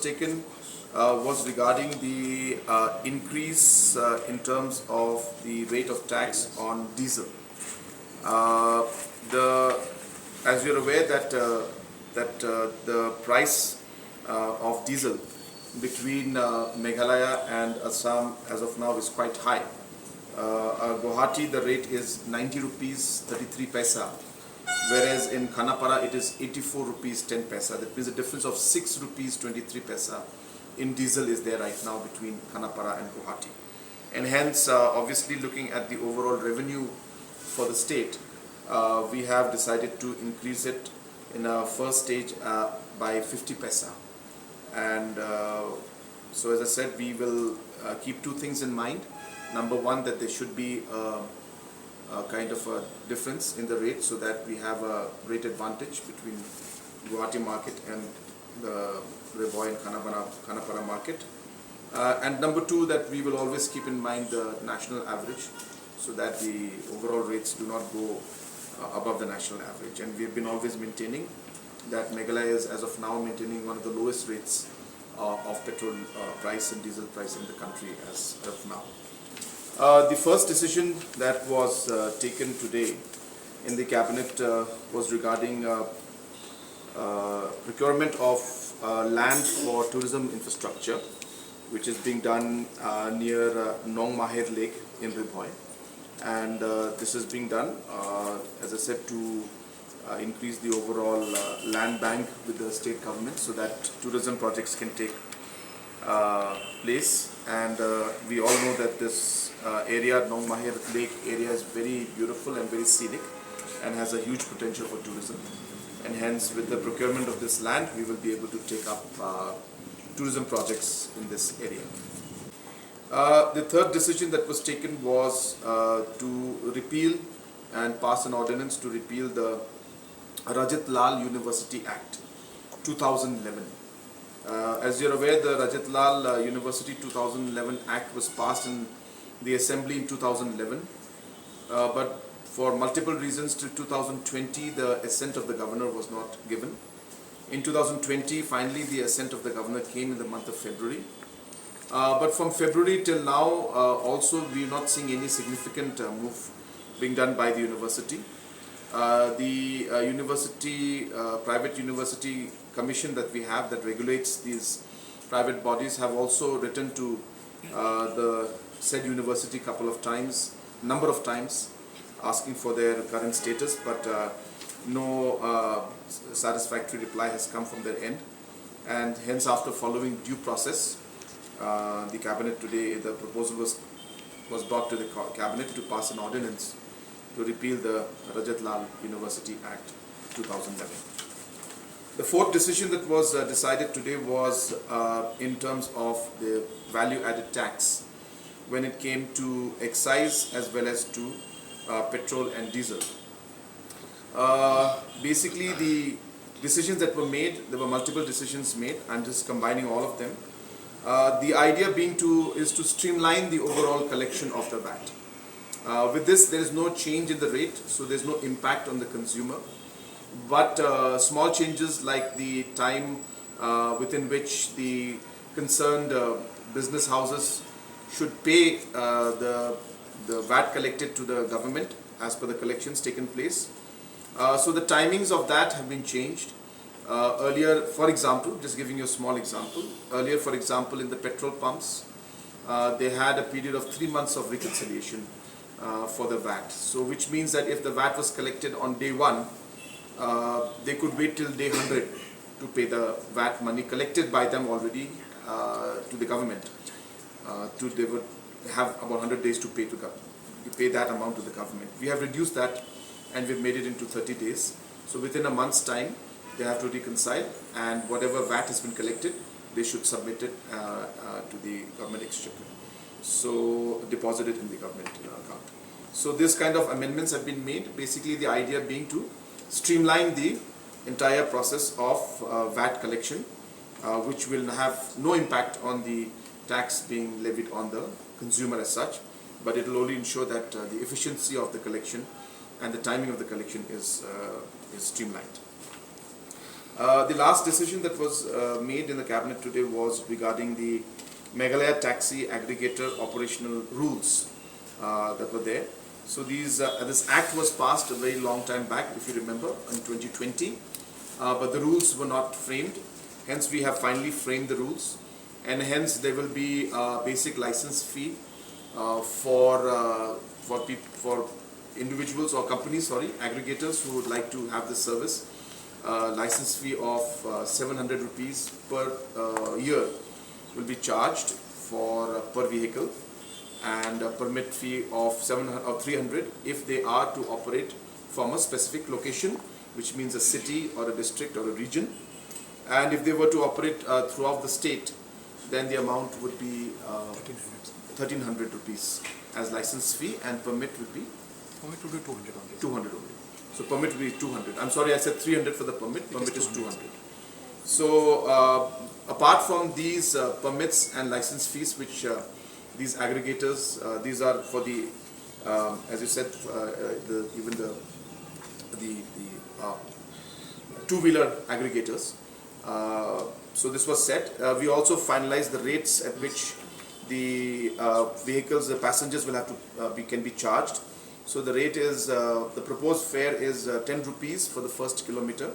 taken was regarding the increase in terms of the rate of tax on diesel. As you're aware that the price of diesel between Meghalaya and Assam as of now is quite high. Guwahati, the rate is 90 rupees 33 paisa, whereas in Khanapara it is 84 rupees 10 paisa. That means a difference of 6 rupees 23 paisa in diesel is there right now between Khanapara and Guwahati. And hence, obviously looking at the overall revenue for the state, we have decided to increase it in a first stage by 50 paisa. And so as I said, we will keep two things in mind. Number one, that there should be a kind of a difference in the rate so that we have a rate advantage between Guwahati market and the Reboy and Khanapara market. And number two, that we will always keep in mind the national average so that the overall rates do not go above the national average. And we have been always maintaining that Meghalaya is as of now maintaining one of the lowest rates of petrol price and diesel price in the country as of now. The first decision that was taken today in the cabinet was regarding procurement of land for tourism infrastructure, which is being done near Nong Mahir Lake in Ribhoy. And this is being done, as I said, to increase the overall land bank with the state government so that tourism projects can take place. And we all know that this area, Nong Mahir Lake area, is very beautiful and very scenic and has a huge potential for tourism. And hence, with the procurement of this land, we will be able to take up tourism projects in this area. The third decision that was taken was to repeal and pass an ordinance to repeal the Rajasthan University Act 2011. As you're aware, the Rajasthan University 2011 Act was passed in the Assembly in 2011, but for multiple reasons till 2020 the assent of the governor was not given. In 2020, finally the assent of the governor came in the month of February. But from February till now, also we are not seeing any significant move being done by the university. The private university commission that we have that regulates these private bodies have also written to the said university number of times, asking for their current status, but no satisfactory reply has come from their end. And hence, after following due process, the cabinet today, the proposal was brought to the cabinet to pass an ordinance to repeal the Rajasthan University Act 2011. The fourth decision that was decided today was in terms of the value-added tax when it came to excise as well as to petrol and diesel. Basically, the decisions that were made, there were multiple decisions made. I'm just combining all of them. The idea being is to streamline the overall collection of the VAT. With this, there is no change in the rate, so there is no impact on the consumer. But small changes like the time within which the concerned business houses should pay the VAT collected to the government as per the collections taken place. So the timings of that have been changed. Earlier, for example, just giving you a small example, earlier, for example, in the petrol pumps, they had a period of 3 months of reconciliation for the VAT. So which means that if the VAT was collected on day 1, they could wait till day 100 to pay the VAT money collected by them already to the government. They would have about 100 days to pay that amount to the government. We have reduced that and we've made it into 30 days. So within a month's time, they have to reconcile, and whatever VAT has been collected, they should submit it to the government exchequer. So deposit it in the government account. So this kind of amendments have been made. Basically, the idea being to streamline the entire process of VAT collection, which will have no impact on the tax being levied on the consumer as such, but it will only ensure that the efficiency of the collection and the timing of the collection is streamlined. The last decision that was made in the cabinet today was regarding the Meghalaya taxi aggregator operational rules that were there. So this act was passed a very long time back, if you remember, in 2020, but the rules were not framed. Hence, we have finally framed the rules, and hence there will be a basic license fee for individuals or companies, aggregators who would like to have this service. License fee of 700 rupees per year will be charged for per vehicle, and a permit fee of 700 or 300 if they are to operate from a specific location, which means a city or a district or a region. And if they were to operate throughout the state, then the amount would be 1300 rupees as license fee, and permit would be 200 only. So permit will be 200. I'm sorry, I said 300 for the permit. Permit is 200. So apart from these permits and license fees, which these aggregators, these are for the, as you said, even the two-wheeler aggregators. So this was set. We also finalized the rates at which the vehicles, the passengers will have to can be charged. So the rate is, the proposed fare is 10 rupees for the first kilometer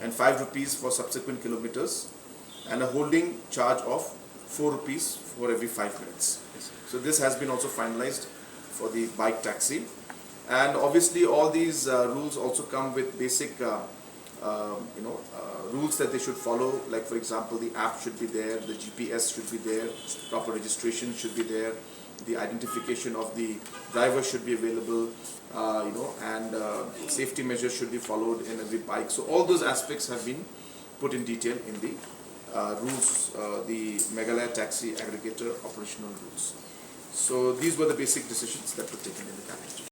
and 5 rupees for subsequent kilometers, and a holding charge of 4 rupees for every 5 minutes. So this has been also finalized for the bike taxi. And obviously all these rules also come with basic rules that they should follow, like for example the app should be there, the GPS should be there, proper registration should be there, the identification of the driver should be available, and safety measures should be followed in every bike. So all those aspects have been put in detail in the rules, the Meghalaya taxi aggregator operational rules. So these were the basic decisions that were taken in the cabinet.